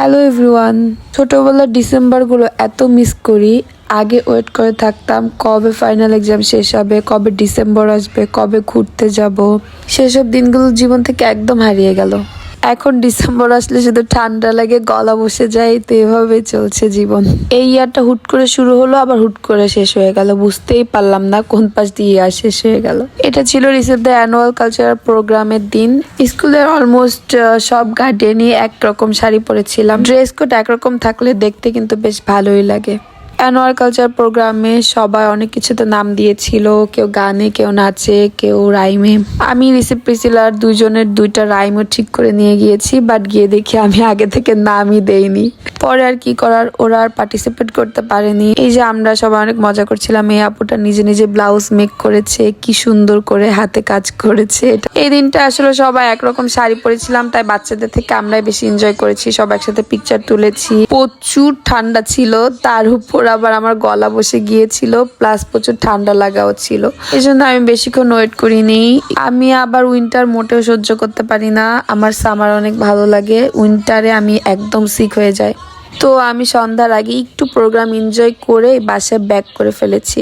Hello everyone. ছোটবেলার ডিসেম্বরগুলো এত miss করি। আগে ওয়েট করে থাকতাম কবে ফাইনাল এক্সাম শেষ হবে, কবে ডিসেম্বর আসবে, কবে ঘুরতে যাব। সেসব দিনগুলো জীবন থেকে একদম হারিয়ে গেল। এখন ডিসেম্বর আসলে শুধু ঠান্ডা লাগে, গলা বসে যায়, তো এভাবে চলছে জীবন। এই ইয়ারটা হুট করে শুরু হলো, আবার হুট করে শেষ হয়ে গেল, বুঝতেই পারলাম না কোন পাশ দিয়ে ইয়ার শেষ হয়ে গেল। এটা ছিল রিসেন্টলি অ্যানুয়াল কালচারাল প্রোগ্রামের দিন। স্কুলের অলমোস্ট সব গার্ডেনই একরকম শাড়ি পরেছিলাম। ড্রেস কোড একরকম থাকলে দেখতে কিন্তু বেশ ভালোই লাগে। অ্যানুয়াল কালচার প্রোগ্রামে সবাই অনেক কিছুতে নাম দিয়েছিল, কেউ গানে, কেউ নাচে, কেউ রাইমে। আমি রিসিভ প্রিসিলার দুইজনের দুইটা রাইমও ঠিক করে নিয়ে গিয়েছি, বাট গিয়ে দেখি আমি আগে থেকে নামই দেইনি। পরে আর কি করার, ওরা আর পার্টিসিপেট করতে পারেনি। এই যে আমরা সবাই অনেক মজা করছিলাম, এই আপুটা নিজে নিজে ব্লাউজ মেক করেছে, কি সুন্দর করে হাতে কাজ করেছে। এই দিনটা আসলে সবাই একরকম শাড়ি পরেছিলাম, তাই বাচ্চাদের থেকে আমরাই বেশি এনজয় করেছি। সব একসাথে পিকচার তুলেছি। প্রচুর ঠান্ডা ছিল, তার উপর আবার আমার গলা বসে গিয়েছিল, প্লাস প্রচুর ঠান্ডা লাগাও ছিল। এই জন্য আমি বেশিক্ষণ ওয়েট করিনি। আমি আবার উইন্টার মোটেও সহ্য করতে পারি না, আমার সামার অনেক ভালো লাগে। উইন্টারে আমি একদম সিক হয়ে যাই। তো আমি সন্ধ্যার আগে একটু প্রোগ্রাম এনজয় করে বাসায় ব্যাক করে ফেলেছি।